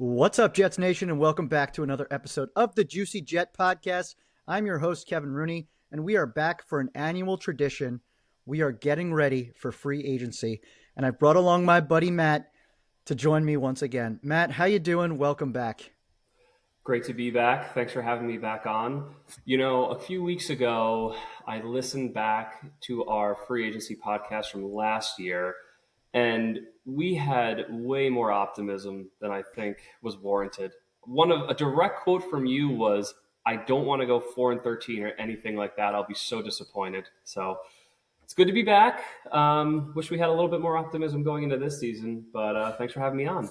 What's up, Jets Nation, and welcome back to another episode of the Juicy Jet Podcast. I'm your host, Kevin Rooney, and we are back for an annual tradition. We are getting ready for free agency, and I've brought along my buddy Matt to join me once again. Matt, how you doing? Welcome back. Great to be back. Thanks for having me back on. A few weeks ago, I listened back to our free agency podcast from last year, and we had way more optimism than I think was warranted. A direct quote from you was, "I don't want to go 4-13 or anything like that. I'll be so disappointed." So it's good to be back. Wish we had a little bit more optimism going into this season, but thanks for having me on.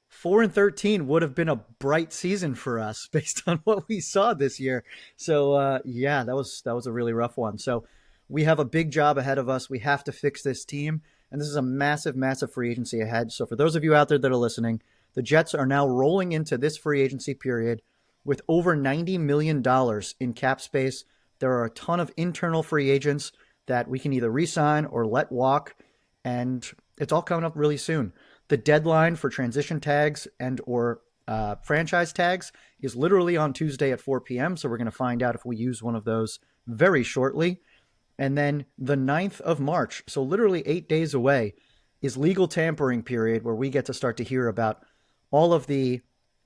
4-13 would have been a bright season for us based on what we saw this year. So yeah, that was a really rough one. So we have a big job ahead of us. We have to fix this team, and this is a massive, massive free agency ahead. So for those of you out there that are listening, the Jets are now rolling into this free agency period with over $90 million in cap space. There are a ton of internal free agents that we can either re-sign or let walk, and it's all coming up really soon. The deadline for transition tags and or franchise tags is literally on Tuesday at 4 p.m., so we're going to find out if we use one of those very shortly. And then the 9th of March, so literally 8 days away, is legal tampering period where we get to start to hear about all of the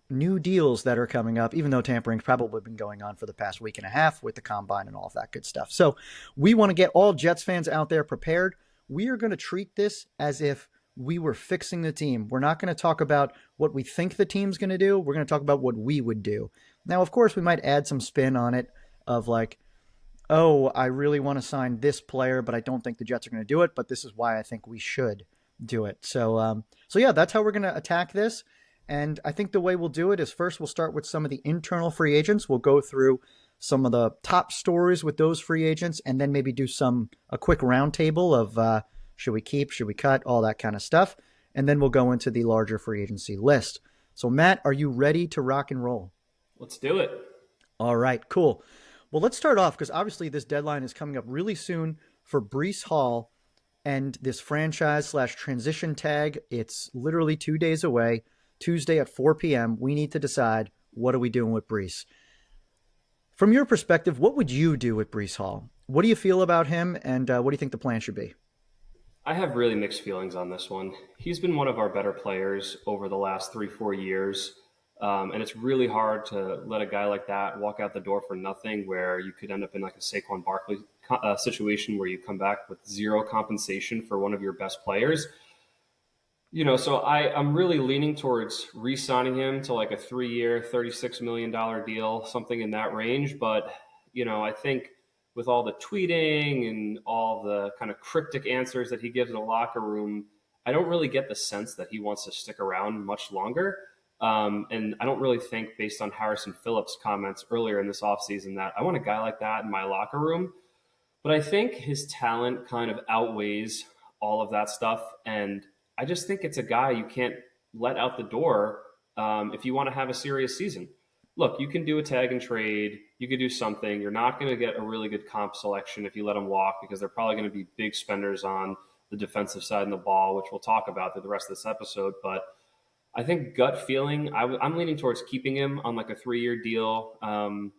new deals that are coming up, even though tampering's probably been going on for the past week and a half with the combine and all of that good stuff. So we want to get all Jets fans out there prepared. We are going to treat this as if we were fixing the team. We're not going to talk about what we think the team's going to do. We're going to talk about what we would do. Now, of course, we might add some spin on it of like, oh, I really want to sign this player, but I don't think the Jets are going to do it, but this is why I think we should do it. So yeah, that's how we're going to attack this. And I think the way we'll do it is first we'll start with some of the internal free agents. We'll go through some of the top stories with those free agents, and then maybe do a quick roundtable of should we keep, should we cut, all that kind of stuff. And then we'll go into the larger free agency list. So Matt, are you ready to rock and roll? Let's do it. All right, cool. Well, let's start off because obviously this deadline is coming up really soon for Breece Hall and this franchise/transition tag. It's literally 2 days away. Tuesday at 4 p.m., we need to decide what are we doing with Breece. From your perspective, what would you do with Breece Hall? What do you feel about him, and what do you think the plan should be? I have really mixed feelings on this one. He's been one of our better players over the last 3-4 years. And it's really hard to let a guy like that walk out the door for nothing, where you could end up in like a Saquon Barkley situation where you come back with zero compensation for one of your best players. So I'm really leaning towards re-signing him to like a 3-year, $36 million deal, something in that range. But, I think with all the tweeting and all the kind of cryptic answers that he gives in the locker room, I don't really get the sense that he wants to stick around much longer. And I don't really think, based on Harrison Phillips' comments earlier in this offseason, that I want a guy like that in my locker room. But I think his talent kind of outweighs all of that stuff. And I just think it's a guy you can't let out the door if you want to have a serious season. Look, you can do a tag and trade. You could do something. You're not going to get a really good comp selection if you let them walk, because they're probably going to be big spenders on the defensive side of the ball, which we'll talk about through the rest of this episode. But I think gut feeling, I'm leaning towards keeping him on like a 3-year deal.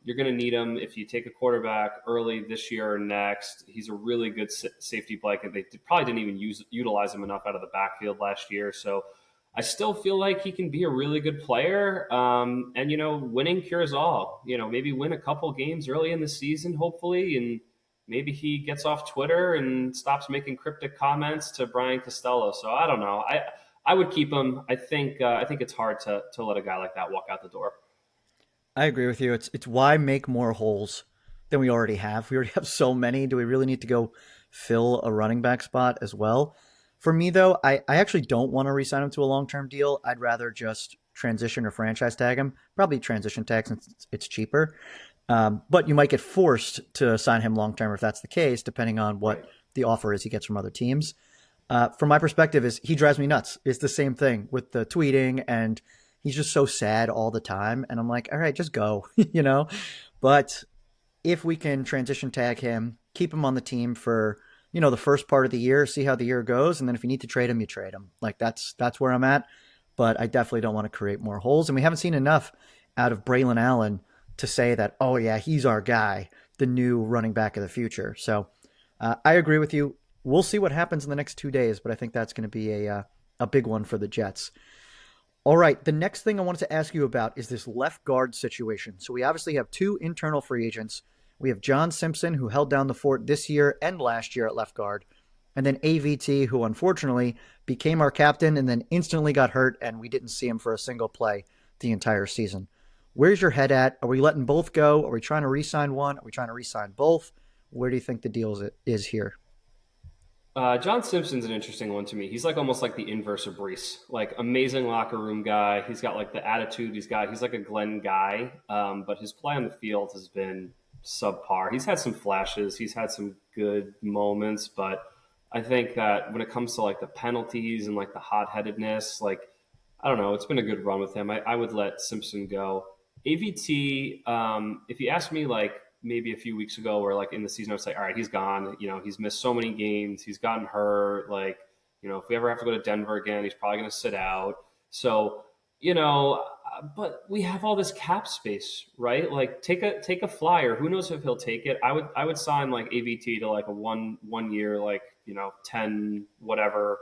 You're going to need him if you take a quarterback early this year or next. He's a really good safety blanket. They probably didn't even utilize him enough out of the backfield last year. So I still feel like he can be a really good player. And, winning cures all. Maybe win a couple games early in the season, hopefully, and maybe he gets off Twitter and stops making cryptic comments to Brian Costello. So I don't know. I would keep him. I think it's hard to let a guy like that walk out the door. I agree with you. It's why make more holes than we already have. We already have so many. Do we really need to go fill a running back spot as well? For me, though, I actually don't want to re-sign him to a long-term deal. I'd rather just transition or franchise tag him. Probably transition tag since it's cheaper. But you might get forced to sign him long-term if that's the case, depending on what the offer is he gets from other teams. From my perspective, is he drives me nuts. It's the same thing with the tweeting, and he's just so sad all the time. And I'm like, all right, just go, But if we can transition tag him, keep him on the team for, the first part of the year, see how the year goes. And then if you need to trade him, you trade him. Like that's where I'm at. but I definitely don't want to create more holes. And we haven't seen enough out of Braylon Allen to say that, oh, yeah, he's our guy, the new running back of the future. So I agree with you. We'll see what happens in the next 2 days, but I think that's going to be a big one for the Jets. All right, the next thing I wanted to ask you about is this left guard situation. So we obviously have two internal free agents. We have John Simpson, who held down the fort this year and last year at left guard, and then AVT, who unfortunately became our captain and then instantly got hurt, and we didn't see him for a single play the entire season. Where's your head at? Are we letting both go? Are we trying to re-sign one? Are we trying to re-sign both? Where do you think the deal is here? John Simpson's an interesting one to me. He's like almost like the inverse of Brees, like amazing locker room guy. He's got like the attitude. He's like a Glenn guy, but his play on the field has been subpar. He's had some flashes. He's had some good moments, but I think that when it comes to like the penalties and like the hot headedness, like I don't know, it's been a good run with him. I would let Simpson go. AVT, if you ask me like maybe a few weeks ago where like in the season I would say, all right, he's gone. You know, he's missed so many games. He's gotten hurt. Like, you know, if we ever have to go to Denver again, he's probably going to sit out. So, you know, but we have all this cap space, right? Like take a flyer. Who knows if he'll take it? I would sign like AVT to like a one year, like, you know, 10, whatever,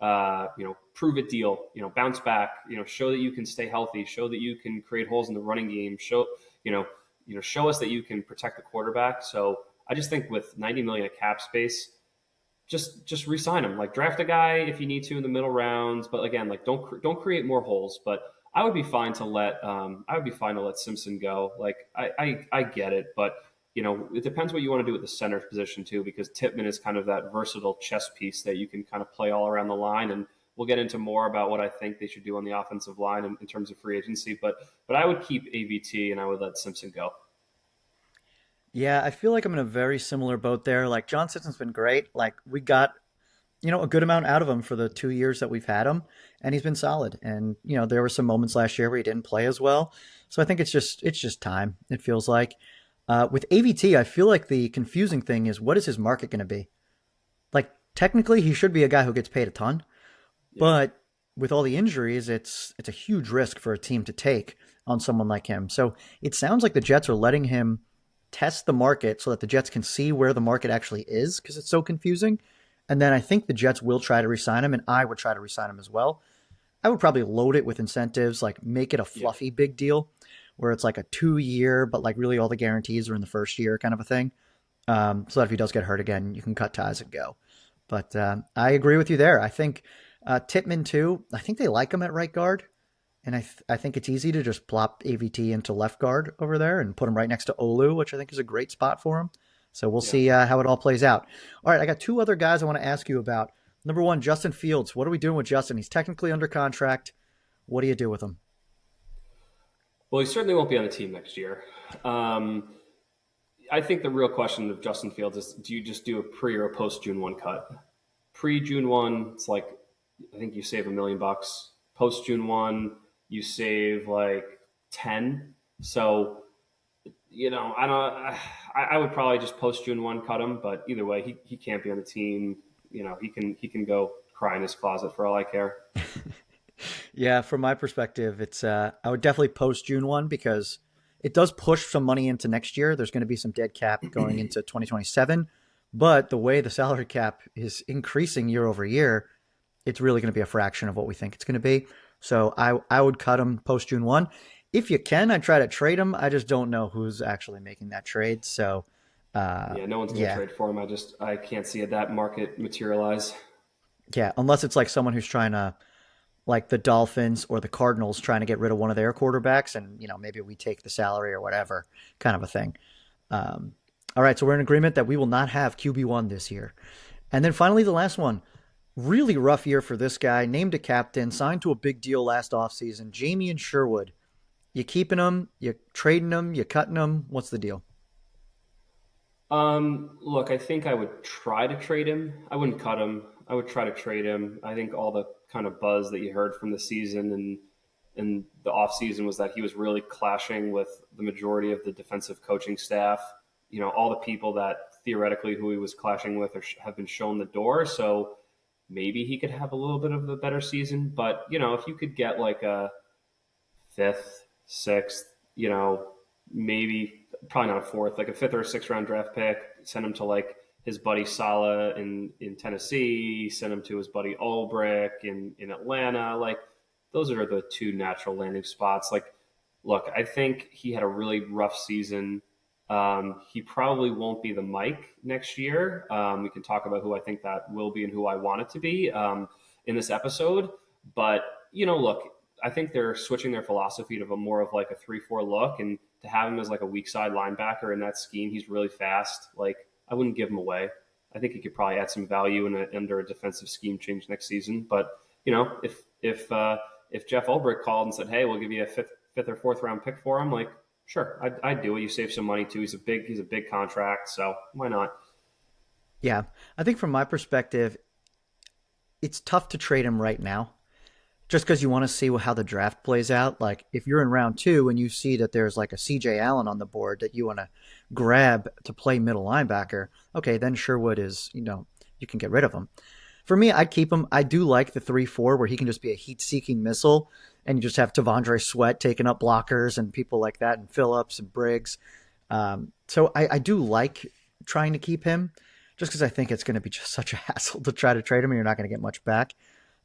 you know, prove it deal, you know, bounce back, you know, show that you can stay healthy, show that you can create holes in the running game, you know, show us that you can protect the quarterback. So I just think with 90 million of cap space, just re-sign him. Like draft a guy if you need to in the middle rounds, but again, like don't create more holes. But I would be fine to let Simpson go. Like I get it, but you know it depends what you want to do with the center position too, because Tippmann is kind of that versatile chess piece that you can kind of play all around the line. And we'll get into more about what I think they should do on the offensive line in terms of free agency. But I would keep AVT and I would let Simpson go. Yeah, I feel like I'm in a very similar boat there. Like John Simpson's been great. Like we got, a good amount out of him for the 2 years that we've had him, and he's been solid. And there were some moments last year where he didn't play as well. So I think it's just time. It feels like with AVT, I feel like the confusing thing is what is his market going to be? Like technically, he should be a guy who gets paid a ton, Yeah. but with all the injuries, it's a huge risk for a team to take on someone like him. So it sounds like the Jets are letting him test the market so that the Jets can see where the market actually is because it's so confusing. And then I think the Jets will try to resign him, and I would try to resign him as well. I would probably load it with incentives, like make it a Yeah. fluffy big deal where it's like a 2 year, but like really all the guarantees are in the first year kind of a thing. So that if he does get hurt again, you can cut ties and go. But I agree with you there. I think Titman too. I think they like him at right guard, and I think it's easy to just plop AVT into left guard over there and put him right next to Olu, which I think is a great spot for him. So we'll Yeah. see how it all plays out. All right, I got two other guys I want to ask you about. Number one, Justin Fields. What are we doing with Justin? He's technically under contract. What do you do with him? Well, he certainly won't be on the team next year. Um, I think the real question of Justin Fields is: do you just do a pre or a post June 1 cut? Pre June 1, it's like I think you save $1 million. Post June 1, you save like 10. So I don't. I would probably just post June 1 cut him, but either way, he can't be on the team. He can go cry in his closet for all I care. Yeah, from my perspective, it's I would definitely post June 1 because it does push some money into next year. There's going to be some dead cap going into 2027, but the way the salary cap is increasing year over year, it's really going to be a fraction of what we think it's going to be. So I would cut him post June 1. If you can, I'd try to trade him. I just don't know who's actually making that trade. So Yeah, no one's going to yeah, trade for him. I can't see that market materialize. yeah, unless it's like someone who's trying to like the Dolphins or the Cardinals trying to get rid of one of their quarterbacks, and maybe we take the salary or whatever kind of a thing. Um, all right, so we're in agreement that we will not have QB1 this year. And then finally, the last one. Really rough year for this guy. Named a captain, signed to a big deal last offseason. Jamie and Sherwood. You keeping him? You trading him? You cutting him? What's the deal? Look, I think I would try to trade him. I wouldn't cut him. I would try to trade him. I think all the kind of buzz that you heard from the season and the off season was that he was really clashing with the majority of the defensive coaching staff. All the people that theoretically who he was clashing with have been shown the door. So maybe he could have a little bit of a better season. But if you could get like a fifth, sixth, maybe probably not a fourth, like a fifth or a sixth round draft pick, send him to like his buddy Sala in Tennessee, send him to his buddy Ulbrich in Atlanta. Like those are the two natural landing spots. Like, look, I think he had a really rough season. He probably won't be the Mike next year. We can talk about who I think that will be and who I want it to be in this episode. But look, I think they're switching their philosophy to a more of like a 3-4 look, and to have him as like a weak side linebacker in that scheme, he's really fast. Like I wouldn't give him away. I think he could probably add some value under a defensive scheme change next season. But if Jeff Ulbrich called and said, "Hey, we'll give you a fifth or fourth round pick for him," like sure, I'd do it. You save some money too. He's a big contract, so why not? Yeah, I think from my perspective, it's tough to trade him right now just because you want to see how the draft plays out. Like if you're in round two and you see that there's like a CJ Allen on the board that you want to grab to play middle linebacker, okay, then Sherwood is, you can get rid of him. For me, I'd keep him. I do like the 3-4 where he can just be a heat-seeking missile, and you just have Tavondre Sweat taking up blockers and people like that, and Phillips and Briggs. So I do like trying to keep him just because I think it's going to be just such a hassle to try to trade him and you're not going to get much back.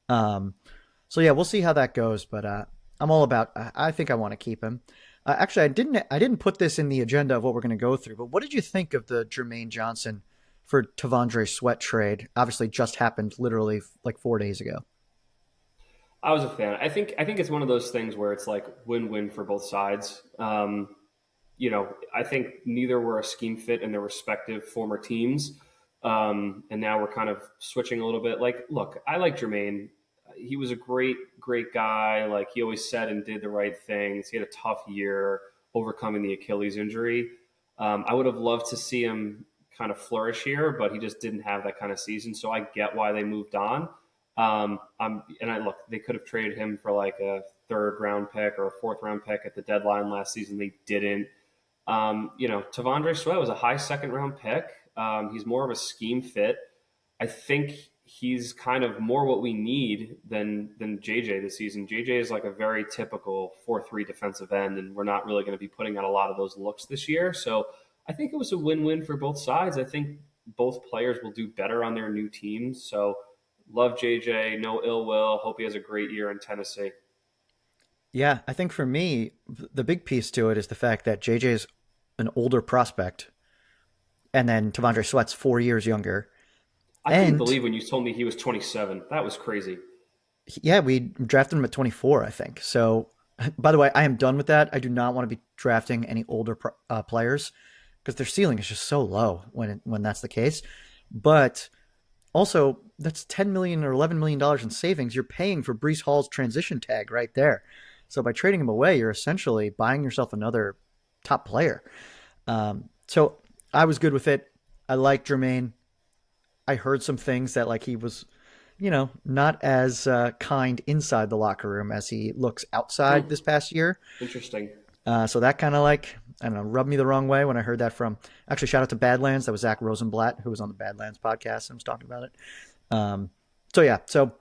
So yeah, we'll see how that goes, but I'm all about. I think I want to keep him. Actually, I didn't put this in the agenda of what we're going to go through. But what did you think of the Jermaine Johnson for Tavondre Sweat trade? Obviously, just happened literally like 4 days ago. I was a fan. I think it's one of those things where it's like win-win for both sides. I think neither were a scheme fit in their respective former teams, and now we're kind of switching a little bit. Like, look, I like Jermaine. He was a great guy. Like he always said and did the right things. He had a tough year overcoming the Achilles injury. I would have loved to see him kind of flourish here, but he just didn't have that kind of season. So I get why they moved on. Look, they could have traded him for like a third round pick or a fourth round pick at the deadline last season. They didn't. Tavondre Sweat was a high second round pick. He's more of a scheme fit. I think he's kind of more what we need than JJ this season. JJ is like a very typical 4-3 defensive end, and we're not really going to be putting out a lot of those looks this year. So I think it was a win-win for both sides. I think both players will do better on their new teams. So love JJ, no ill will. Hope he has a great year in Tennessee. Yeah, I think for me, the big piece to it is the fact that JJ is an older prospect, and then Tavondre Sweat's 4 years younger. I couldn't believe when you told me he was 27. That was crazy. Yeah, we drafted him at 24, I think. So, by the way, I am done with that. I do not want to be drafting any older players because their ceiling is just so low when that's the case. But also, that's $10 million or $11 million in savings you're paying for Breece Hall's transition tag right there. So by trading him away, you're essentially buying yourself another top player. So I was good with it. I like Jermaine. I heard some things that like he was, not as kind inside the locker room as he looks outside this past year. Interesting. So that kind of like, I don't know, rubbed me the wrong way when I heard that from, actually shout out to Badlands. That was Zach Rosenblatt, who was on the Badlands podcast and was talking about it. So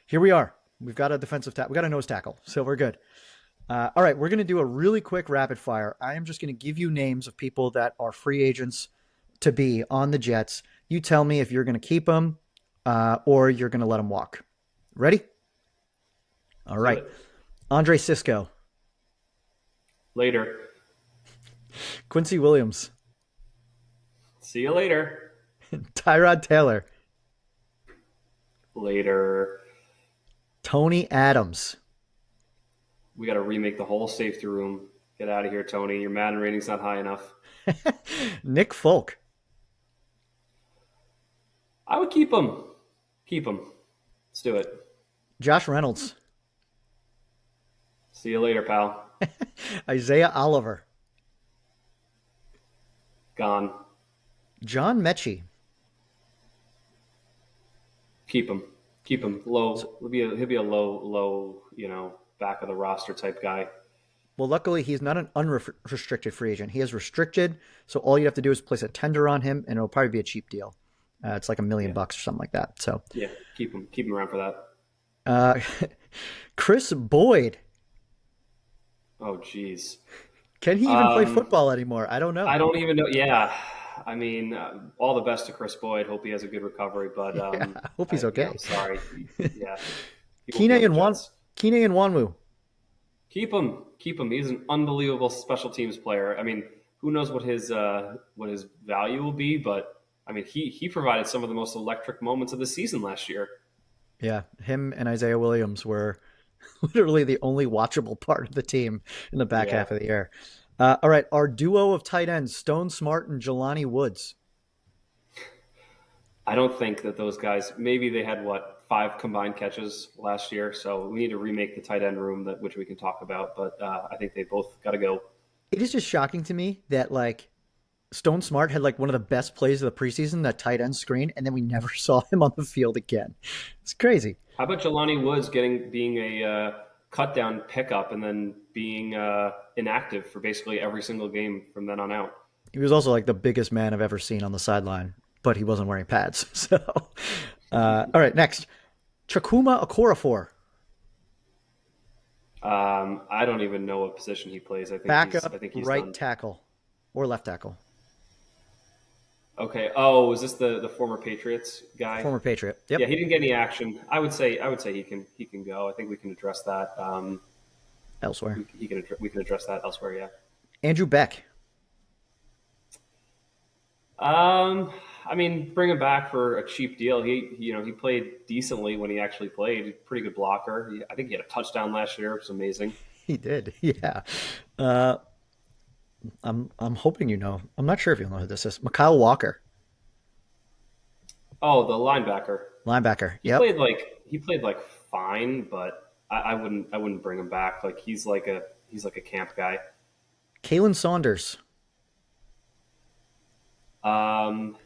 here we are. We've got a defensive tackle. We got a nose tackle. So we're good. All right. We're going to do a really quick rapid fire. I am just going to give you names of people that are free agents to be on the Jets. You tell me if you're going to keep them or you're going to let them walk. Ready? All right. Andre Cisco. Later. Quincy Williams. See you later. Tyrod Taylor. Later. Tony Adams. We got to remake the whole safety room. Get out of here, Tony. Your Madden rating's not high enough. Nick Folk. I would keep him. Keep him. Let's do it. Josh Reynolds. See you later, pal. Isaiah Oliver. Gone. John Mechie. Keep him. Keep him low. He'll be a low, back of the roster type guy. Well, luckily, he's not an unrestricted free agent. He is restricted, so all you have to do is place a tender on him, and it'll probably be a cheap deal. It's like $1 million Yeah, or something like that. So, yeah. Keep him around for that. uh, Chris Boyd, Oh, geez. can he even play Um, football anymore? I don't know. I don't even know. Yeah, I mean, all the best to Chris Boyd. Hope he has a good recovery. But Yeah, I hope he's yeah, okay. I'm sorry. Yeah, he won't Kine be on the and Jets. Wanwu. Keep him. He's an unbelievable special teams player. I mean, who knows what his value will be? But I mean, he provided some of the most electric moments of the season last year. Yeah, him and Isaiah Williams were literally the only watchable part of the team in the back Yeah, half of the year. All right, our duo of tight ends, Stone Smart and Jelani Woods. I don't think that those guys. Maybe they had what 5 combined catches last year. So we need to remake the tight end room that which we can talk about. But I think they both got to go. It is just shocking to me that like Stone Smart had like one of the best plays of the preseason, that tight end screen, and then we never saw him on the field again. It's crazy. How about Jelani Woods being a cut down pickup and then being inactive for basically every single game from then on out? He was also like the biggest man I've ever seen on the sideline, but he wasn't wearing pads. So, all right, next, Chakuma Okorafor, I don't even know what position he plays. I backup think he's right done. tackle or left tackle, Okay. Oh, is this the former Patriots guy? former Patriot. Yeah, Yep, he didn't get any action. I would say he can go. I think we can address that. elsewhere. We can address that elsewhere. Yeah. Andrew Beck, I mean, bring him back for a cheap deal. He played decently when he actually played. Pretty good blocker. I think he had a touchdown last year. It was amazing. he did. Yeah. Uh, I'm hoping you know. I'm not sure if you know who this is. Mikhail Walker, Oh, the linebacker. linebacker. He Yep. played like he played like fine, but I wouldn't bring him back. Like he's like a camp guy. Kalen Saunders.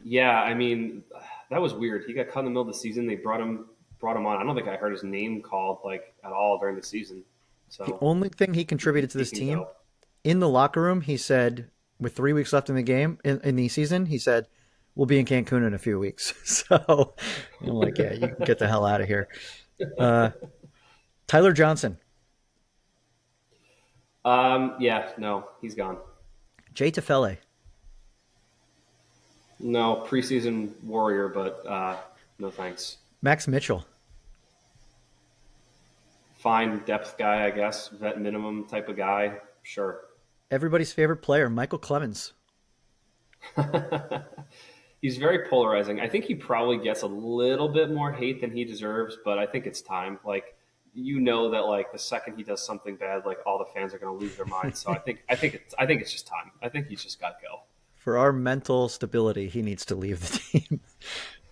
Yeah, I mean that was weird. He got cut in the middle of the season. They brought him on. I don't think I heard his name called like at all during the season. The So only thing he contributed to he this can team go. in the locker room, he said, with 3 weeks left in the game in the season, he said, "We'll be in Cancun in a few weeks." So I'm like, yeah, you can get the hell out of here. Uh, Tyler Johnson, Yeah, no, he's gone. Jay Tefele, No, preseason warrior, but no thanks. Max Mitchell, Fine depth guy, I guess. Vet minimum type of guy. Sure. everybody's favorite player, Michael Clemens. He's very polarizing. I think he probably gets a little bit more hate than he deserves, but I think it's time. Like that like the second he does something bad, like all the fans are going to lose their minds. So I think it's just time. I think he's just got to go. For our mental stability, he needs to leave the team.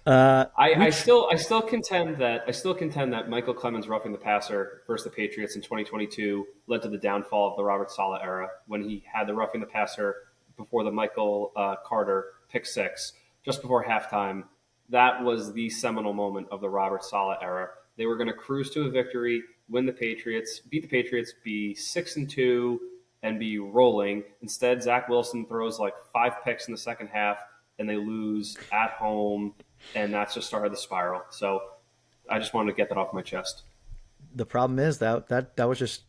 Uh, we I still contend that Michael Clemens roughing the passer versus the Patriots in 2022 led to the downfall of the Robert Saleh era when he had the roughing the passer before the Michael Carter pick six just before halftime. That was the seminal moment of the Robert Saleh era. They were going to cruise to a victory, beat the Patriots, be 6-2, and be rolling. Instead, Zach Wilson throws like 5 picks in the second half, and they lose at home, and that's just started the spiral. So I just wanted to get that off my chest. the problem is that was just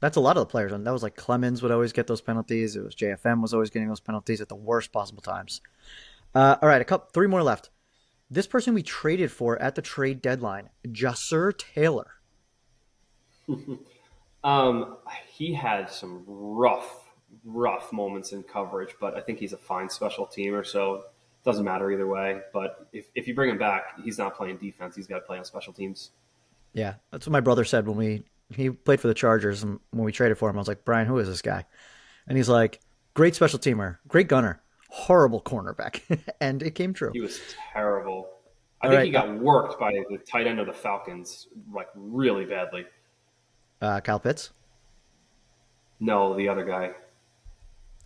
that's a lot of the players. And that was like Clemens would always get those penalties. It was JFM was always getting those penalties at the worst possible times. All right, three more left. This person we traded for at the trade deadline, Jasser Taylor. Um, he had some rough moments in coverage, but I think he's a fine special teamer, so it doesn't matter either way. But if you bring him back, he's not playing defense. He's got to play on special teams. Yeah, that's what my brother said when he played for the Chargers, and when we traded for him, I was like, Brian, who is this guy? And he's like, great special teamer, great gunner, horrible cornerback, and it came true. He was terrible. I All think he right, got worked by the tight end of the Falcons, like really badly. Kyle Pitts. No, the other guy.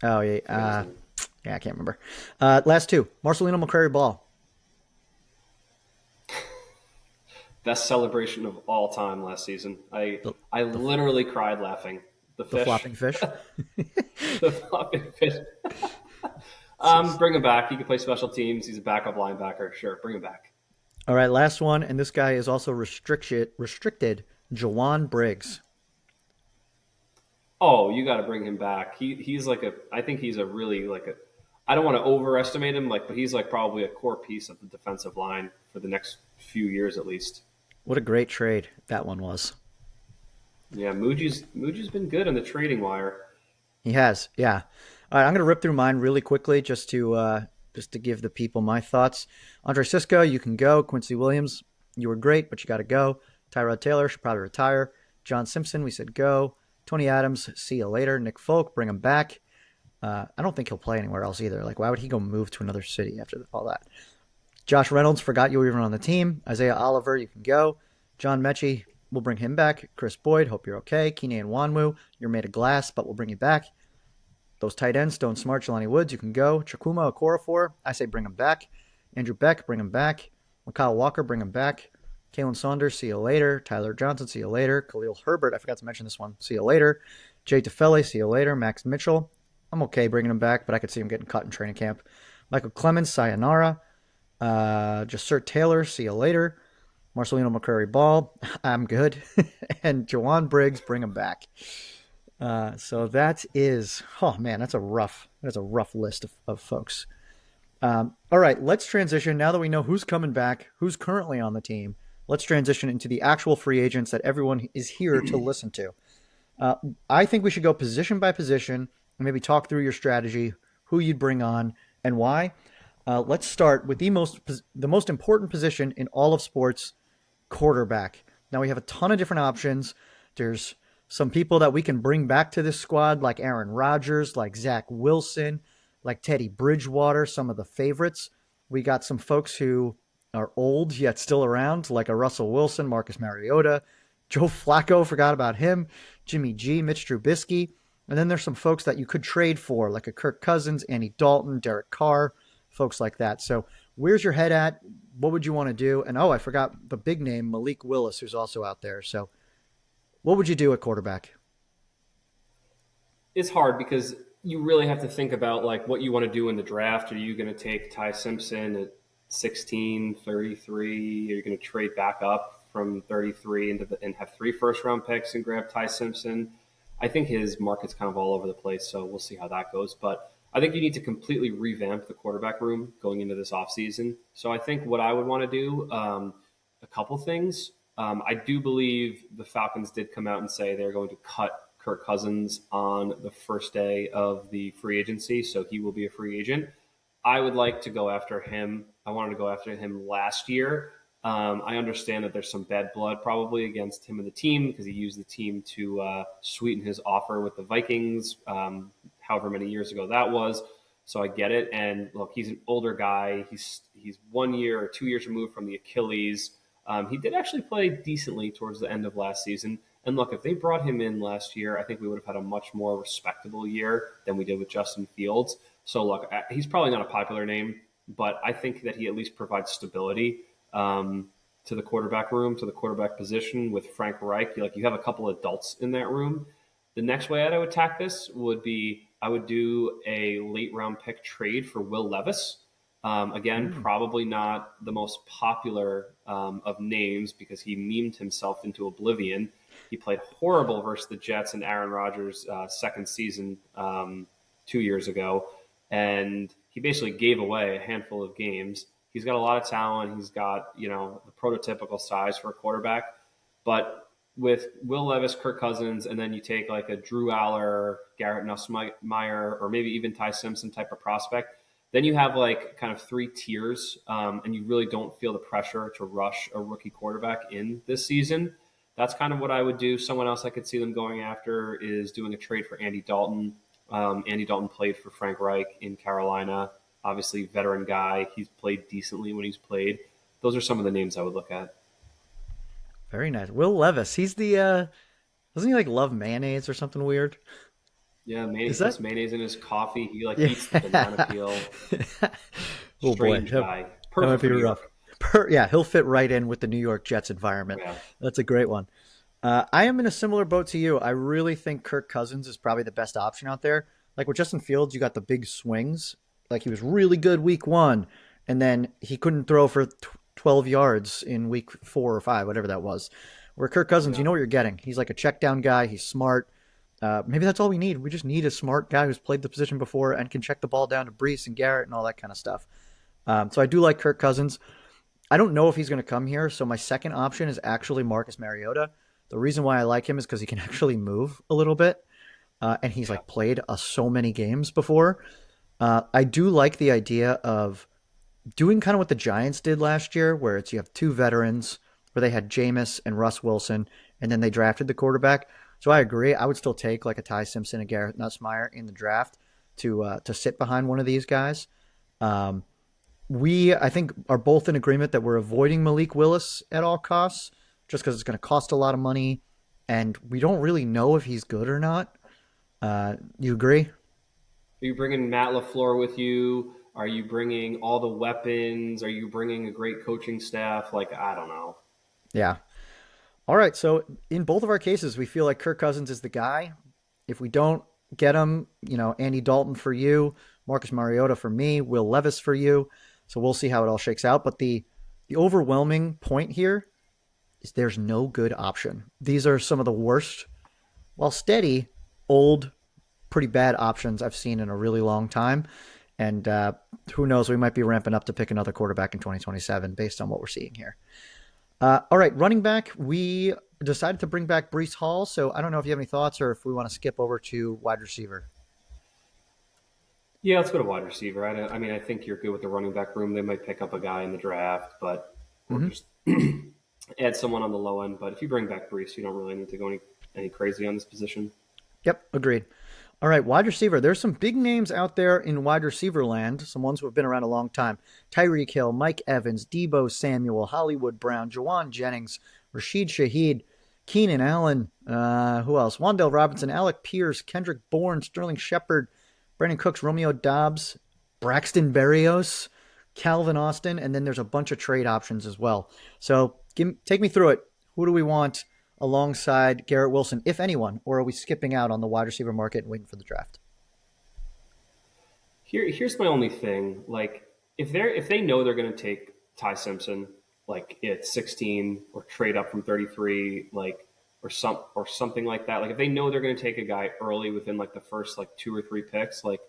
Oh yeah, Forget his name. yeah, I can't remember. Last two, Marcelino McCrary Ball, Best celebration of all time last season. I the, I the, literally cried laughing. The the fish, flopping fish. the flopping fish. Bring him back. He can play special teams. He's a backup linebacker. Sure, bring him back. All right, last one, and this guy is also restricted. Jawan Briggs. Oh, you got to bring him back. He's like a. I think he's a really like a. I don't want to overestimate him, like, but he's like probably a core piece of the defensive line for the next few years at least. What a great trade that one was. Yeah, Muji's been good on the trading wire. He has, yeah. All right, I'm going to rip through mine really quickly just to give the people my thoughts. Andre Cisco, you can go. Quincy Williams, you were great, but you got to go. Tyrod Taylor should probably retire. John Simpson, we said go. Tony Adams, see you later. Nick Folk, bring him back. I don't think he'll play anywhere else either. Like, why would he go move to another city after all that? Josh Reynolds, forgot you were even on the team. Isaiah Oliver, you can go. John Mechie, we'll bring him back. Chris Boyd, hope you're okay. Keenan Wanwu, you're made of glass, but we'll bring you back. Those tight ends, Stone Smart, Jelani Woods, you can go. Chakuma Okorafor, I say bring him back. Andrew Beck, bring him back. Kyle Walker, bring him back. Kalen Saunders, see you later. Tyler Johnson, see you later. Khalil Herbert, I forgot to mention this one, see you later. Jay Tefele, see you later. Max Mitchell, I'm okay bringing him back, but I could see him getting cut in training camp. Michael Clemens, sayonara. Jasir Taylor, see you later. Marcelino McCurry Ball, I'm good. And Jawan Briggs, bring him back. So that is, oh man, that's a rough list of folks. All right, let's transition. Now that we know who's coming back, who's currently on the team, let's transition into the actual free agents that everyone is here to listen to. I think we should go position by position and maybe talk through your strategy, who you'd bring on, and why. Let's start with the most important position in all of sports, quarterback. Now we have a ton of different options. There's some people that we can bring back to this squad, like Aaron Rodgers, like Zach Wilson, like Teddy Bridgewater, some of the favorites. We got some folks who are old yet still around, like a Russell Wilson, Marcus Mariota, Joe Flacco, forgot about him, Jimmy G, Mitch Trubisky. And then there's some folks that you could trade for, like a Kirk Cousins, Andy Dalton, Derek Carr, folks like that. So where's your head at? What would you want to do? And I forgot the big name, Malik Willis, who's also out there. So what would you do at quarterback? It's hard because you really have to think about like what you want to do in the draft. Are you going to take Ty Simpson at 16, 33? Are you going to trade back up from 33 and have 3 first-round picks and grab Ty Simpson? I think his market's kind of all over the place, so we'll see how that goes. But I think you need to completely revamp the quarterback room going into this offseason. So I think what I would want to do, a couple things. I do believe the Falcons did come out and say they're going to cut Kirk Cousins on the first day of the free agency, so he will be a free agent. I would like to go after him. I wanted to go after him last year. I understand that there's some bad blood probably against him and the team because he used the team to sweeten his offer with the Vikings, however many years ago that was. So I get it. And look, he's an older guy. He's 1 year or 2 years removed from the Achilles. He did actually play decently towards the end of last season. And look, if they brought him in last year, I think we would have had a much more respectable year than we did with Justin Fields. So look, he's probably not a popular name, but I think that he at least provides stability to the quarterback room, to the quarterback position with Frank Reich. You have a couple adults in that room. The next way I would attack this would be I would do a late round pick trade for Will Levis. Again, probably not the most popular of names because he memed himself into oblivion. He played horrible versus the Jets in Aaron Rodgers' second season 2 years ago, and he basically gave away a handful of games. He's got a lot of talent. He's got, the prototypical size for a quarterback. But with Will Levis, Kirk Cousins, and then you take like a Drew Aller, Garrett Nussmeier, or maybe even Ty Simpson type of prospect, then you have like kind of 3 tiers, and you really don't feel the pressure to rush a rookie quarterback in this season. That's kind of what I would do. Someone else I could see them going after is doing a trade for Andy Dalton. Andy Dalton played for Frank Reich in Carolina. Obviously, veteran guy. He's played decently when he's played. Those are some of the names I would look at. Very nice. Will Levis. He's the doesn't he like love mayonnaise or something weird? Yeah, Is mayonnaise, that? mayonnaise in his coffee. He eats the Yeah. banana peel. Oh boy, Strange guy. that might Perfect be for New rough. York. Yeah, he'll fit right in with the New York Jets environment. Yeah. That's a great one. I am in a similar boat to you. I really think Kirk Cousins is probably the best option out there. Like with Justin Fields, you got the big swings. like he was really good week 1, and then he couldn't throw for 12 yards in week 4 or 5, whatever that was. Where Kirk Cousins, you Yeah. know what you're getting. He's like a check down guy. He's smart. Maybe that's all we need. We just need a smart guy who's played the position before and can check the ball down to Brees and Garrett and all that kind of stuff. So I do like Kirk Cousins. I don't know if he's going to come here. So my second option is actually Marcus Mariota. The reason why I like him is because he can actually move a little bit. And he's Yeah. like played so many games before. I do like the idea of doing kind of what the Giants did last year, where it's you have two veterans, where they had Jameis and Russ Wilson, and then they drafted the quarterback. So I agree. I would still take like a Ty Simpson and Garrett Nussmeier in the draft to sit behind one of these guys. Um, we, I think, are both in agreement that we're avoiding Malik Willis at all costs, just because it's going to cost a lot of money, and we don't really know if he's good or not. You agree? Are you bringing Matt LaFleur with you? Are you bringing all the weapons? Are you bringing a great coaching staff? Like, I don't know. Yeah. All right. So in both of our cases, we feel like Kirk Cousins is the guy. If we don't get him, Andy Dalton for you, Marcus Mariota for me, Will Levis for you. So we'll see how it all shakes out. But the overwhelming point here is there's no good option. These are some of the worst, while steady, old, pretty bad options I've seen in a really long time. And who knows, we might be ramping up to pick another quarterback in 2027 based on what we're seeing here. All right, running back, we decided to bring back Brees Hall. So I don't know if you have any thoughts or if we want to skip over to wide receiver. Yeah, let's go to wide receiver. I mean, I think you're good with the running back room. They might pick up a guy in the draft, but or Mm-hmm. just add someone on the low end. But if you bring back Brees, you don't really need to go any crazy on this position. Yep, agreed. All right, wide receiver. There's some big names out there in wide receiver land, some ones who have been around a long time. Tyreek Hill, Mike Evans, Debo Samuel, Hollywood Brown, Jawan Jennings, Rashid Shaheed, Keenan Allen, who else? Wandale Robinson, Alec Pierce, Kendrick Bourne, Sterling Shepard, Brandon Cooks, Romeo Dobbs, Braxton Berrios, Calvin Austin, and then there's a bunch of trade options as well. So take me through it. Who do we want alongside Garrett Wilson, if anyone, or are we skipping out on the wide receiver market and waiting for the draft? Here's my only thing. Like, if they know they're going to take Ty Simpson, like at 16 or trade up from 33, like or something like that. Like if they know they're going to take a guy early within like the first like 2 or 3 picks, like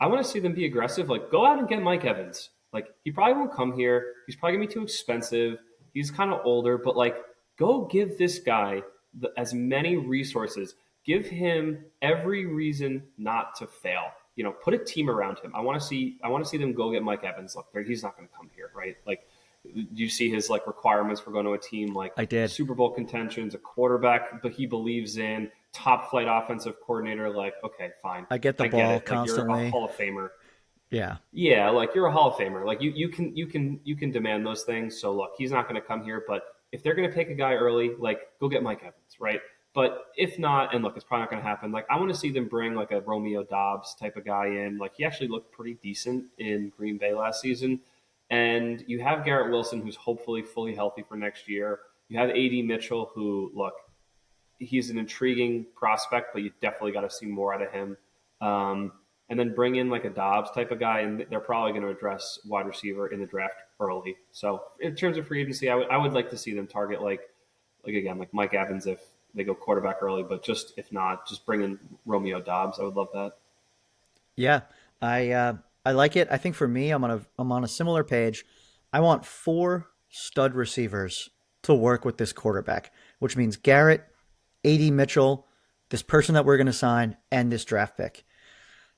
I want to see them be aggressive. Like go out and get Mike Evans. Like he probably won't come here. He's probably gonna be too expensive. He's kind of older, but like go give this guy as many resources. Give him every reason not to fail. Put a team around him. I want to see them go get Mike Evans. Look, he's not going to come here, right? Like, do you see his like requirements for going to a team like I did. Super Bowl contentions, a quarterback, but he believes in top flight offensive coordinator? Like, okay, fine, I get the I ball get it. Like, constantly. you're a Hall of Famer. Yeah. Yeah, like you're a Hall of Famer. Like you can demand those things. So look, he's not going to come here, but if they're going to take a guy early, like go get Mike Evans, right? But if not, and look, it's probably not going to happen. Like I want to see them bring like a Romeo Dobbs type of guy in. Like he actually looked pretty decent in Green Bay last season. And you have Garrett Wilson, who's hopefully fully healthy for next year. You have AD Mitchell, who look, he's an intriguing prospect, but you definitely got to see more out of him. And then bring in like a Dobbs type of guy, and they're probably going to address wide receiver in the draft early. So in terms of free agency, I would like to see them target like again like Mike Evans if they go quarterback early, but just if not, just bring in Romeo Dobbs. I would love that. Yeah. I like it. I think for me, I'm on a similar page. I want 4 stud receivers to work with this quarterback, which means Garrett, AD Mitchell, this person that we're going to sign, and this draft pick.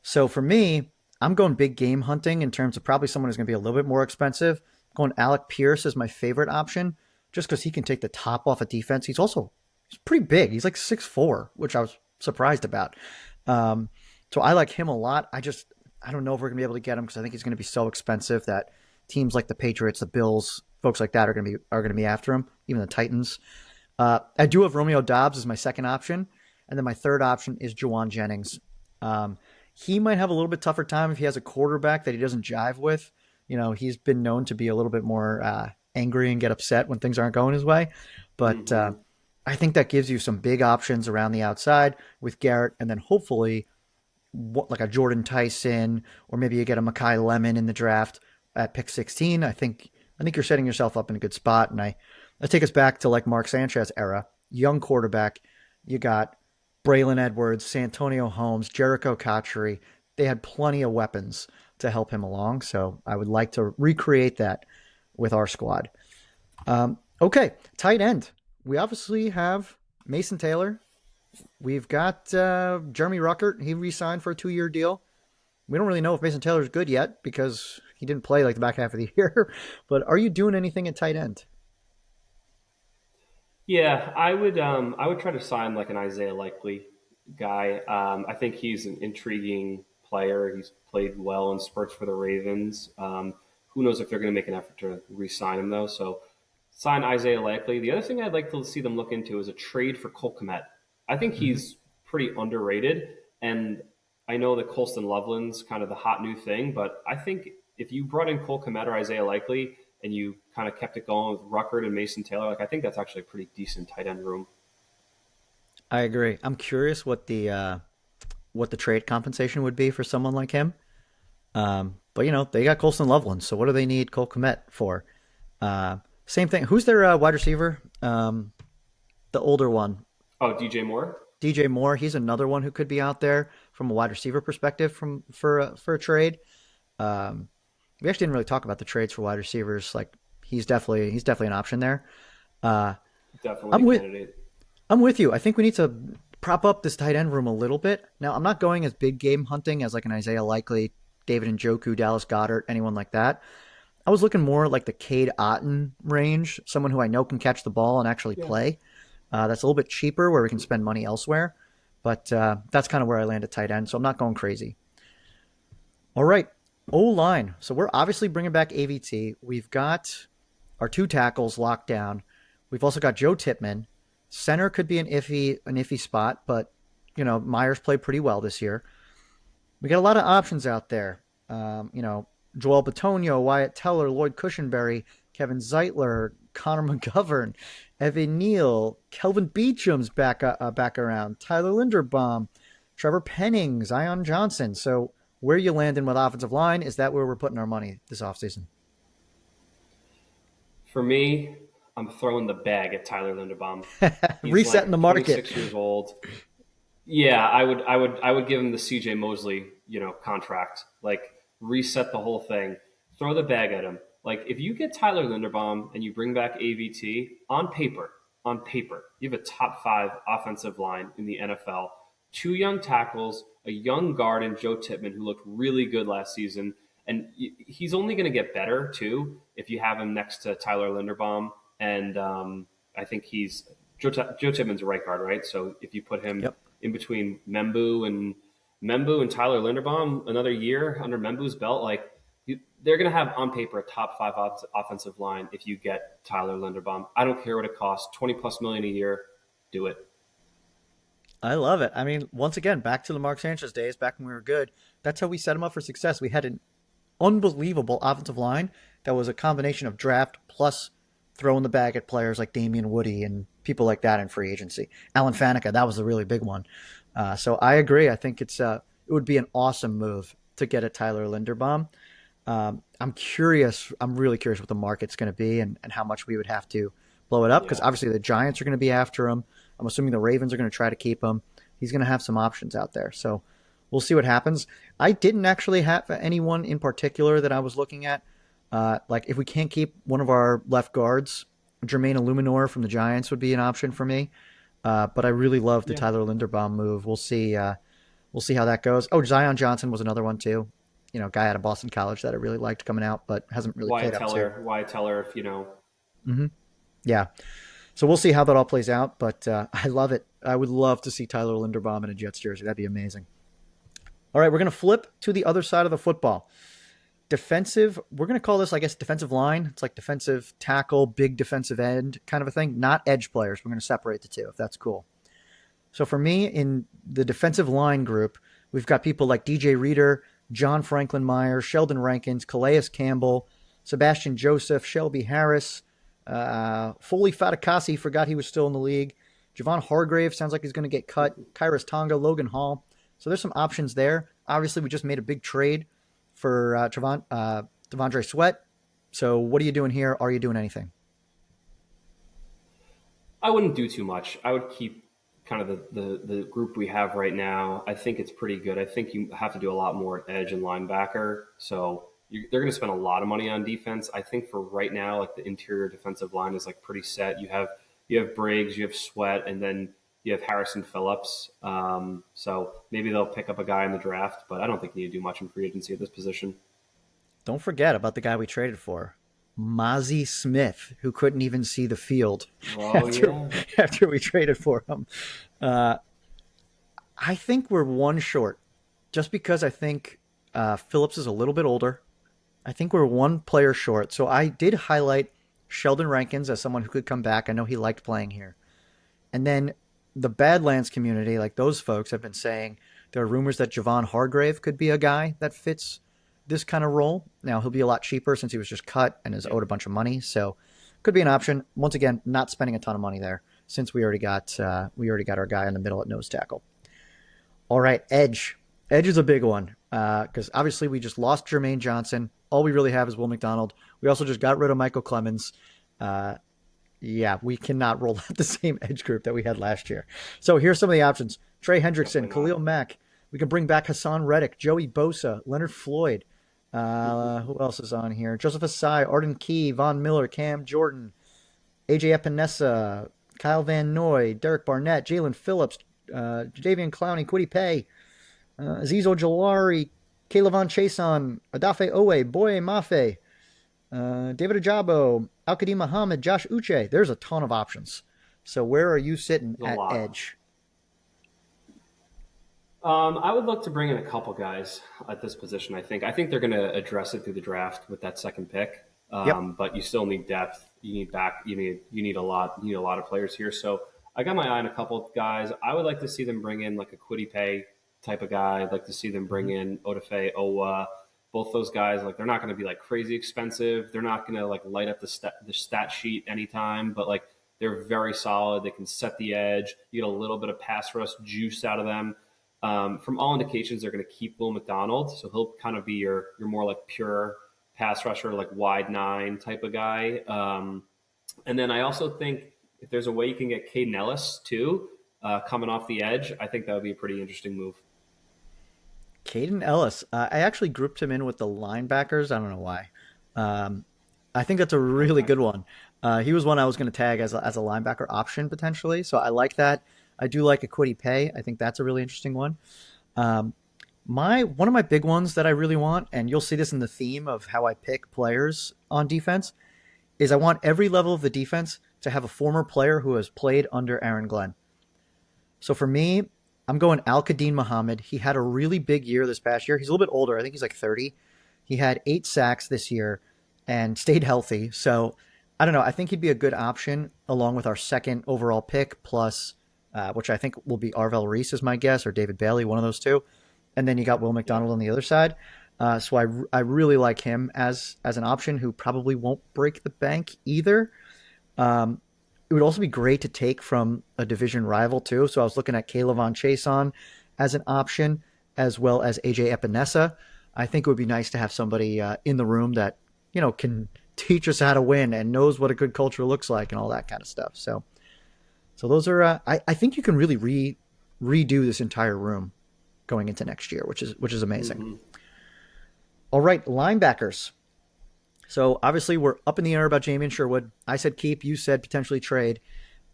So for me, I'm going big game hunting in terms of probably someone who's going to be a little bit more expensive. I'm going Alec Pierce as my favorite option, just because he can take the top off of defense. He's pretty big. He's like 6'4", which I was surprised about. So I like him a lot. I don't know if we're going to be able to get him because I think he's going to be so expensive that teams like the Patriots, the Bills, folks like that are going to be after him, even the Titans. I do have Romeo Dobbs as my second option, and then my third option is Jawan Jennings. He might have a little bit tougher time if he has a quarterback that he doesn't jive with. He's been known to be a little bit more angry and get upset when things aren't going his way. But I think that gives you some big options around the outside with Garrett, and then hopefully like a Jordan Tyson, or maybe you get a Makai Lemon in the draft at pick 16. I think you're setting yourself up in a good spot. And I take us back to like Mark Sanchez era, young quarterback. You got Braylon Edwards, Santonio Holmes, Jericho Cotchery. They had plenty of weapons to help him along. So I would like to recreate that with our squad. Okay, tight end. We obviously have Mason Taylor. We've got Jeremy Ruckert. He re-signed for a 2-year deal. We don't really know if Mason Taylor's good yet because he didn't play like the back half of the year. But are you doing anything at tight end? Yeah, I would try to sign like an Isaiah Likely guy. I think he's an intriguing player. He's played well in spurts for the Ravens. Who knows if they're going to make an effort to re-sign him though? So sign Isaiah Likely. The other thing I'd like to see them look into is a trade for Cole Kmet. I think Mm-hmm. he's pretty underrated, and I know that Colston Loveland's kind of the hot new thing, but I think if you brought in Cole Kmet or Isaiah Likely and you kind of kept it going with Ruckert and Mason Taylor, like I think that's actually a pretty decent tight end room. I agree. I'm curious what the trade compensation would be for someone like him. But they got Colston Loveland, so what do they need Cole Kmet for? Same thing. Who's their wide receiver? The older one, Oh, DJ Moore. DJ Moore. He's another one who could be out there from a wide receiver perspective for a trade. Um, we actually didn't really talk about the trades for wide receivers. Like he's definitely an option there. Uh, Definitely I'm a with candidate. I'm with you. I think we need to prop up this tight end room a little bit. Now, I'm not going as big game hunting as like an Isaiah Likely, David Njoku, Dallas Goddard, anyone like that. I was looking more like the Cade Otton range, someone who I know can catch the ball and actually Yeah. play. That's a little bit cheaper where we can spend money elsewhere. But that's kind of where I land at tight end, so I'm not going crazy. All right, O line. So we're obviously bringing back AVT. We've got our two tackles locked down. We've also got Joe Tippmann. Center could be an iffy spot, but Myers played pretty well this year. We got a lot of options out there. Joel Batonio, Wyatt Teller, Lloyd Cushenberry, Kevin Zeitler, Connor McGovern, Evan Neal, Kelvin Beacham's back around, Tyler Linderbaum, Trevor Penning, Zion Johnson. So where you landing with offensive line? Is that where we're putting our money this offseason? For me, I'm throwing the bag at Tyler Linderbaum. He's Resetting the like market. 26 years old. Yeah, I would give him the CJ Mosley, contract. Like reset the whole thing. Throw the bag at him. Like if you get Tyler Linderbaum and you bring back AVT on paper, you have a top 5 offensive line in the NFL. Two young tackles, a young guard in Joe Tippmann who looked really good last season, and he's only going to get better too if you have him next to Tyler Linderbaum. And I think Joe Tippmann's a right guard, right? So if you put him Yep. in between Membu and Tyler Linderbaum another year under Membu's belt, like they're going to have on paper a top 5 offensive line if you get Tyler Linderbaum. I don't care what it costs, 20 plus million a year, do it. I love it. I mean, once again, back to the Mark Sanchez days, back when we were good. That's how we set him up for success. We had an unbelievable offensive line that was a combination of draft plus throwing the bag at players like Damian Woody and people like that in free agency. Alan Faneca, that was a really big one. So I agree. I think it would be an awesome move to get a Tyler Linderbaum. I'm curious. I'm really curious what the market's going to be and how much we would have to blow it up because Yeah. obviously the Giants are going to be after him. I'm assuming the Ravens are going to try to keep him. He's going to have some options out there. So we'll see what happens. I didn't actually have anyone in particular that I was looking at. Like if we can't keep one of our left guards, Jermaine Illuminor from the Giants would be an option for me. But I really love the Yeah. Tyler Linderbaum move. We'll see. We'll see how that goes. Oh, Zion Johnson was another one too. Guy out of Boston College that I really liked coming out, but hasn't really Wyatt played up to. Teller, Wyatt Teller, if you know. Hmm. Yeah. So we'll see how that all plays out. But I love it. I would love to see Tyler Linderbaum in a Jets jersey. That'd be amazing. All right, we're going to flip to the other side of the football. Defensive, we're going to call this, I guess, defensive line. It's like defensive tackle, big defensive end kind of a thing, not edge players. We're going to separate the two, if that's cool. So for me, in the defensive line group, we've got people like DJ Reader, John Franklin Myers, Sheldon Rankins, Calais Campbell, Sebastian Joseph, Shelby Harris, Foley Fatakasi, forgot he was still in the league. Javon Hargrave sounds like he's going to get cut. Kyrus Tonga, Logan Hall. So there's some options there. Obviously, we just made a big trade for Devondre Sweat. So what are you doing here? Are you doing anything? I wouldn't do too much. I would keep kind of the group we have right now. I think it's pretty good. I think you have to do a lot more at edge and linebacker. So they're going to spend a lot of money on defense. I think for right now, like the interior defensive line is like pretty set. You have Briggs, you have Sweat, and then you have Harrison Phillips. So maybe they'll pick up a guy in the draft, but I don't think you need to do much in free agency at this position. Don't forget about the guy we traded for, Mozzie Smith, who couldn't even see the field Oh after yeah. after we traded for him. Uh, I think we're one short, just because I think Phillips is a little bit older. I think we're one player short. So I did highlight Sheldon Rankins as someone who could come back. I know he liked playing here. And then the Badlands community, like those folks, have been saying there are rumors that Javon Hargrave could be a guy that fits this kind of role. Now he'll be a lot cheaper since he was just cut and is owed a bunch of money, so could be an option. Once again, not spending a ton of money there since we already got our guy in the middle at nose tackle. All right, edge. Edge is a big one because obviously we just lost Jermaine Johnson. All we really have is Will McDonald. We also just got rid of Michael Clemens. Uh, yeah, we cannot roll out the same edge group that we had last year. So here's some of the options: Trey Hendrickson, Definitely Khalil Mack. We can bring back Hassan Reddick, Joey Bosa, Leonard Floyd. Who else is on here? Joseph Asai, Arden Key, Von Miller, Cam Jordan, AJ Epinesa, Kyle Van Noy, Derek Barnett, Jalen Phillips, Jadavian Clowney, Quiddy Pay, Aziz Ojolari, Caleb Chason, Adafe Owe, Boye Mafe, David Ajabo, Al-Qadim Muhammad, Josh Uche. There's a ton of options. So where are you sitting a at lot. edge? I would look to bring in a couple guys at this position. I think they're going to address it through the draft with that second pick. Yep. But you still need depth. You need back. You need a lot. You need a lot of players here. So I got my eye on a couple of guys. I would like to see them bring in like a Quiddy Pay type of guy. I'd like to see them bring in Odafe Owa. Both those guys, like they're not going to be like crazy expensive. They're not going to like light up the stat sheet anytime, but like they're very solid. They can set the edge. You get a little bit of pass rush juice out of them. From all indications, they're going to keep Will McDonald, so he'll kind of be your more like pure pass rusher, like wide nine type of guy. And then I also think if there's a way you can get Caden Ellis too, coming off the edge, I think that would be a pretty interesting move. Caden Ellis. I actually grouped him in with the linebackers. I don't know why. Um, I think that's a really Okay. good one. He was one I was going to tag as a linebacker option potentially. So I like that. I do like a Quiddy Pay. I think that's a really interesting one. Um, my one of my big ones that I really want, and you'll see this in the theme of how I pick players on defense, is I want every level of the defense to have a former player who has played under Aaron Glenn. So for me, I'm going Al Qadim Muhammad. He had a really big year this past year. He's a little bit older. I think he's like 30. He had 8 sacks this year and stayed healthy. So I don't know. I think he'd be a good option along with our second overall pick, plus, which I think will be Arvel Reese, is my guess, or David Bailey, one of those two. And then you got Will Yeah. McDonald on the other side. So I really like him as an option who probably won't break the bank either. Um, it would also be great to take from a division rival too. So I was looking at Caleb Chason as an option, as well as AJ Epinesa. I think it would be nice to have somebody in the room that can teach us how to win and knows what a good culture looks like and all that kind of stuff. So those are I think you can really redo this entire room going into next year, which is amazing. Hmm. All right, linebackers. So obviously we're up in the air about Jamie Sherwood. I said keep. You said potentially trade.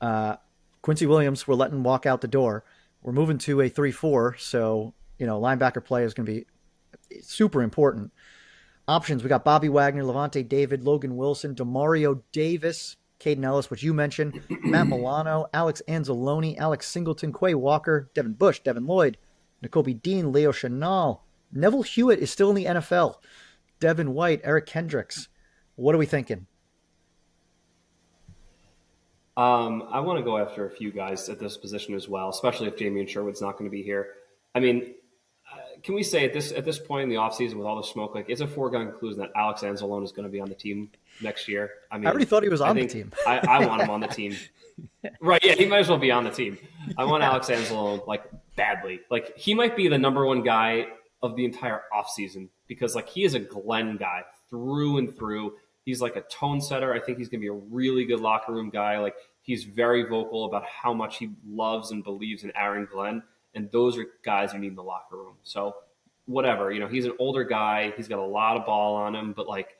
Uh, Quincy Williams, we're letting walk out the door. We're moving to a 3-4, so linebacker play is going to be super important. Options: we got Bobby Wagner, Levante David, Logan Wilson, Demario Davis, Caden Ellis, which you mentioned, Matt Milano, Alex Anzalone, Alex Singleton, Quay Walker, Devin Bush, Devin Lloyd, N'Kobe Dean, Leo Chenal. Neville Hewitt is still in the NFL. Devin White, Eric Kendricks. What are we thinking? I want to go after a few guys at this position as well, especially if Jamie and Sherwood's not going to be here. I mean, can we say at this point in the offseason with all the smoke, like it's a foregone conclusion that Alex Anzalone is going to be on the team next year? I I already mean, thought he was I on the think team. I want him on the team. Right? Yeah, he might as well be on the team. I want Alex Anzalone like badly. Like he might be the number one guy of the entire offseason because like he is a Glenn guy through and through. He's like a tone setter. I think he's going to be a really good locker room guy. Like he's very vocal about how much he loves and believes in Aaron Glenn. And those are guys you need in the locker room. So whatever, he's an older guy. He's got a lot of ball on him, but like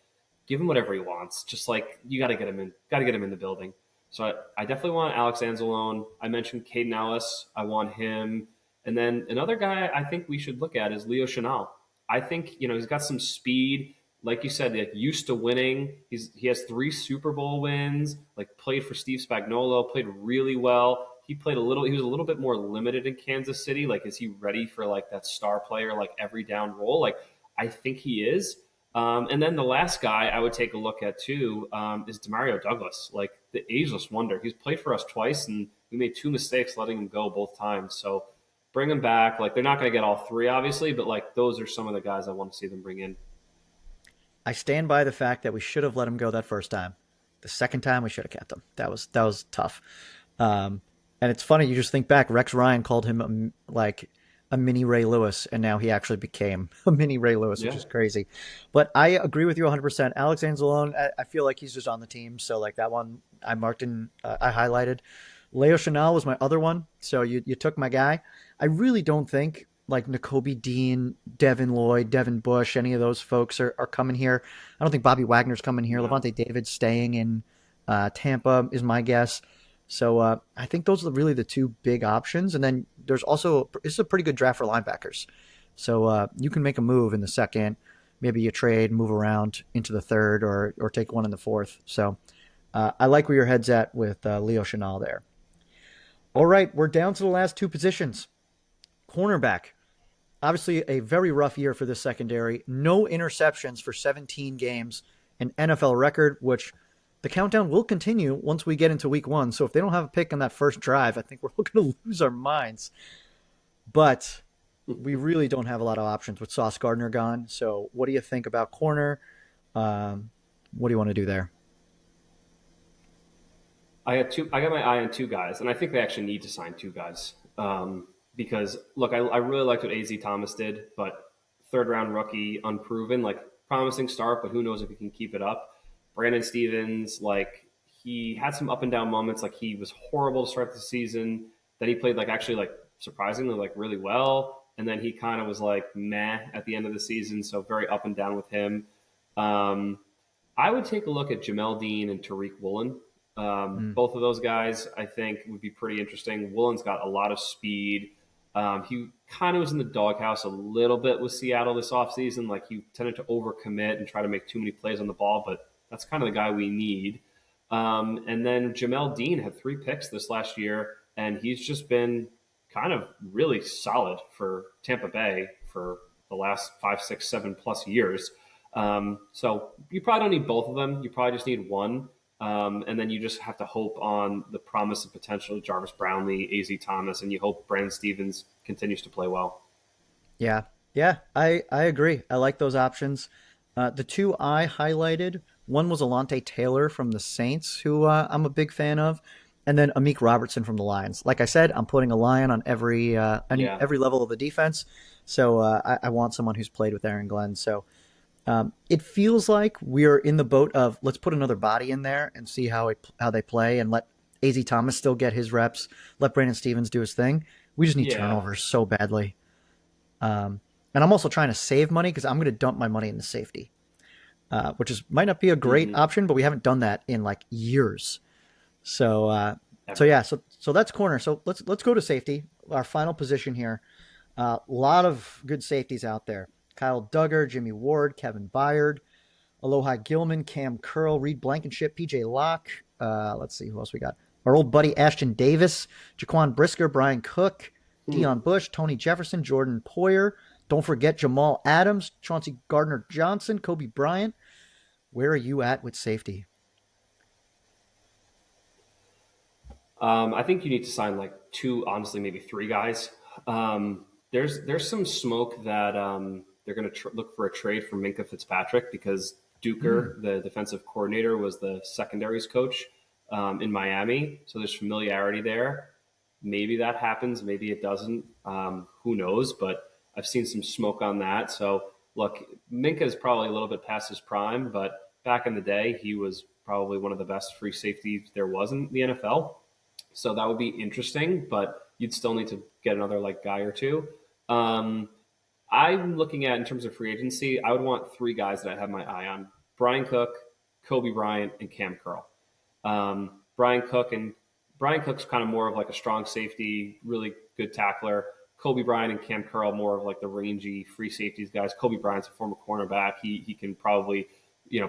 give him whatever he wants. Just like you got to get him in the building. So I definitely want Alex Anzalone. I mentioned Caden Ellis. I want him. And then another guy I think we should look at is Leo Chenal. I think, he's got some speed. Like you said, like used to winning. He has 3 Super Bowl wins, like played for Steve Spagnuolo, played really well. He was a little bit more limited in Kansas City. Like, is he ready for like that star player, like every down role? Like, I think he is. And then the last guy I would take a look at too is Demario Douglas, like the ageless wonder. He's played for us twice, and we made 2 mistakes letting him go both times. So bring him back. Like they're not going to get all 3, obviously, but like those are some of the guys I want to see them bring in. I stand by the fact that we should have let him go that first time. The second time we should have kept him. That was tough. And it's funny, you just think back. Rex Ryan called him like a mini Ray Lewis, and now he actually became a mini Ray Lewis, which is crazy. But I agree with you 100%. Alex Anzalone, I feel like he's just on the team, so like that one I marked and I highlighted. Leo Chenal was my other one, so you took my guy. I really don't think like Nakobe Dean, Devin Lloyd, Devin Bush, any of those folks are coming here. I don't think Bobby Wagner's coming here. Levante David staying in Tampa is my guess. So I think those are really the 2 big options. And then there's also, this is a pretty good draft for linebackers. So you can make a move in the second, maybe you trade, move around into the third or take one in the fourth. So I like where your head's at with Leo Chenal there. All right, we're down to the last 2 positions. Cornerback. Obviously a very rough year for the secondary. No interceptions for 17 games, an NFL record, which the countdown will continue once we get into week 1. So if they don't have a pick on that first drive, I think we're going to lose our minds. But we really don't have a lot of options with Sauce Gardner gone. So what do you think about corner? What do you want to do there? I got my eye on 2 guys, and I think they actually need to sign 2 guys. Because look, I really liked what AZ Thomas did, but 3rd round rookie, unproven, like promising start, but who knows if he can keep it up. Brandon Stevens, like he had some up and down moments. Like he was horrible to start the season. Then he played like actually like surprisingly like really well. And then he kind of was like meh at the end of the season. So very up and down with him. I would take a look at Jamel Dean and Tariq Woolen. Both of those guys I think would be pretty interesting. Woolen's got a lot of speed. He kind of was in the doghouse a little bit with Seattle this offseason. Like he tended to overcommit and try to make too many plays on the ball, but that's kind of the guy we need. And then Jamel Dean had 3 picks this last year, and he's just been kind of really solid for Tampa Bay for the last 5, 6, 7+ years. So you probably don't need both of them. You probably just need one. And then you just have to hope on the promise and potential of Jarvis Brownlee, AZ Thomas, and you hope Brandon Stevens continues to play well. Yeah. I agree. I like those options. The 2 I highlighted, one was Alontae Taylor from the Saints, who I'm a big fan of, and then Amik Robertson from the Lions. Like I said, I'm putting a Lion on every level of the defense. So I want someone who's played with Aaron Glenn. So it feels like we're in the boat of let's put another body in there and see how they play, and let AZ Thomas still get his reps, let Brandon Stevens do his thing. We just need turnovers so badly. And I'm also trying to save money because I'm going to dump my money into safety, which might not be a great option, but we haven't done that in like years. So that's corner. So let's go to safety, our final position here. A lot of good safeties out there. Kyle Duggar, Jimmy Ward, Kevin Byard, Aloha Gilman, Cam Curl, Reed Blankenship, PJ Locke. Let's see who else we got. Our old buddy Ashton Davis, Jaquan Brisker, Brian Cook, Deion Bush, Tony Jefferson, Jordan Poyer. Don't forget Jamal Adams, Chauncey Gardner-Johnson, Kobe Bryant. Where are you at with safety? I think you need to sign like 2, honestly, maybe 3 guys. There's some smoke that they're going to look for a trade for Minkah Fitzpatrick because Duker, the defensive coordinator, was the secondaries coach in Miami. So there's familiarity there. Maybe that happens. Maybe it doesn't. Who knows? But I've seen some smoke on that. So look, Minka is probably a little bit past his prime, but back in the day, he was probably one of the best free safeties there was in the NFL. So that would be interesting, but you'd still need to get another like guy or two. Um, I'm looking at in terms of free agency, I would want three guys that I have my eye on: Brian Cook, Kobe Bryant, and Cam Curl. Brian Cook and Brian Cook's kind of more of like a strong safety, really good tackler. Kobe Bryant and Cam Curl more of like the rangy free safeties guys. Kobe Bryant's a former cornerback. He can probably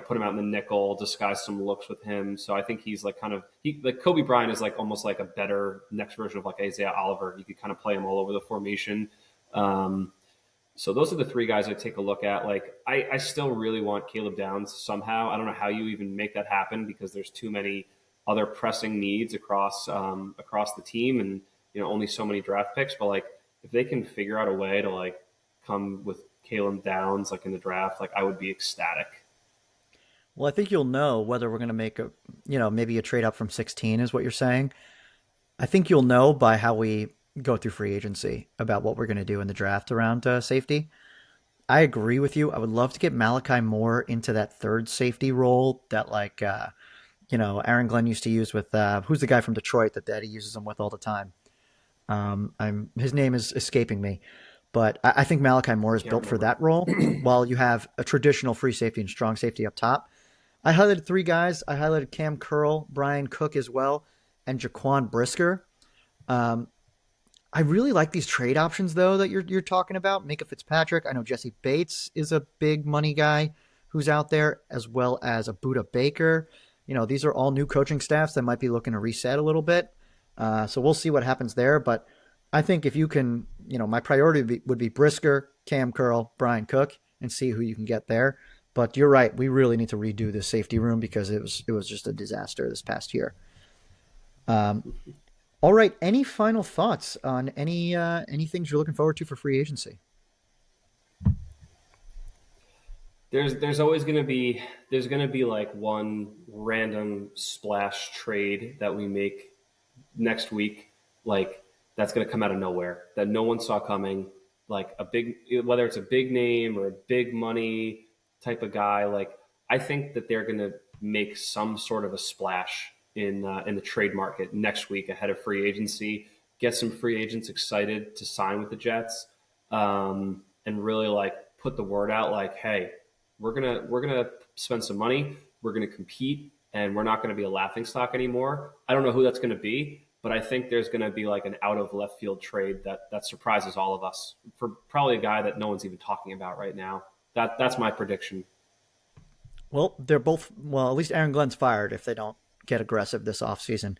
put him out in the nickel, disguise some looks with him. So I think he's like kind of like Kobe Bryant is like almost like a better next version of like Isaiah Oliver. You could kind of play him all over the formation. Um, so those are the three guys I take a look at. Like I still really want Caleb Downs somehow. I don't know how you even make that happen because there's too many other pressing needs across the team, and only so many draft picks. But like if they can figure out a way to like come with Caleb Downs like in the draft, like I would be ecstatic. Well, I think you'll know whether we're going to make maybe a trade up from 16 is what you're saying. I think you'll know by how we go through free agency about what we're going to do in the draft around safety. I agree with you. I would love to get Malachi Moore into that third safety role that Aaron Glenn used to use with who's the guy from Detroit that he uses him with all the time. His name is escaping me, but I think Malachi Moore is built for that role. While you have a traditional free safety and strong safety up top. I highlighted three guys. I highlighted Cam Curl, Brian Cook as well, and Jaquan Brisker. I really like these trade options though that you're talking about. Minka Fitzpatrick. I know Jesse Bates is a big money guy who's out there, as well as a Buda Baker. These are all new coaching staffs that might be looking to reset a little bit. So we'll see what happens there. But I think if you can, my priority would be Brisker, Cam Curl, Brian Cook, and see who you can get there. But you're right. We really need to redo this safety room because it was just a disaster this past year. All right. Any final thoughts on any things you're looking forward to for free agency? There's always gonna be like one random splash trade that we make next week, like that's gonna come out of nowhere that no one saw coming, like whether it's a big name or a big money type of guy. Like I think that they're gonna make some sort of a splash in the trade market next week ahead of free agency. Get some free agents excited to sign with the Jets, and really like put the word out like, hey, we're gonna spend some money, we're gonna compete, and we're not gonna be a laughing stock anymore. I don't know who that's gonna be, but I think there's gonna be like an out of left field trade that surprises all of us for probably a guy that no one's even talking about right now. That's my prediction. Well, at least Aaron Glenn's fired if they don't get aggressive this offseason.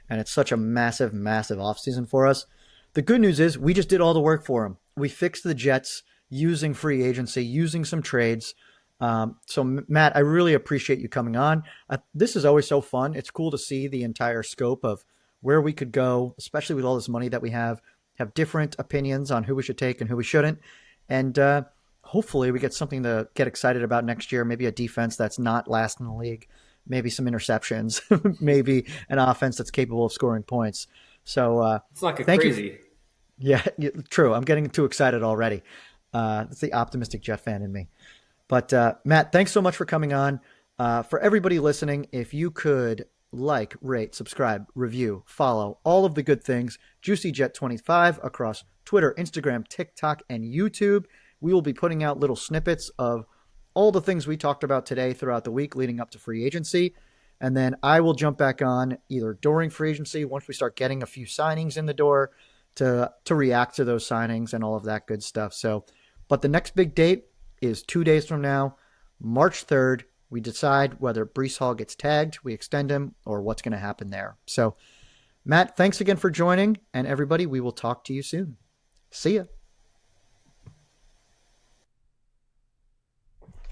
And it's such a massive, massive offseason for us. The good news is we just did all the work for him. We fixed the Jets using free agency, using some trades. So, Matt, I really appreciate you coming on. This is always so fun. It's cool to see the entire scope of where we could go, especially with all this money that we have different opinions on who we should take and who we shouldn't. And hopefully we get something to get excited about next year, maybe a defense that's not last in the league, maybe some interceptions, maybe an offense that's capable of scoring points. So it's like thank crazy. You. Yeah, true. I'm getting too excited already. It's the optimistic Jet fan in me. But Matt, thanks so much for coming on. For everybody listening, if you could like, rate, subscribe, review, follow, all of the good things, Juicy Jet 25 across Twitter, Instagram, TikTok, and YouTube. We will be putting out little snippets of all the things we talked about today throughout the week leading up to free agency. And then I will jump back on either during free agency, once we start getting a few signings in the door, to react to those signings and all of that good stuff. So, but the next big date is 2 days from now, March 3rd. We decide whether Breece Hall gets tagged, we extend him, or what's going to happen there. So, Matt, thanks again for joining. And everybody, we will talk to you soon. See ya.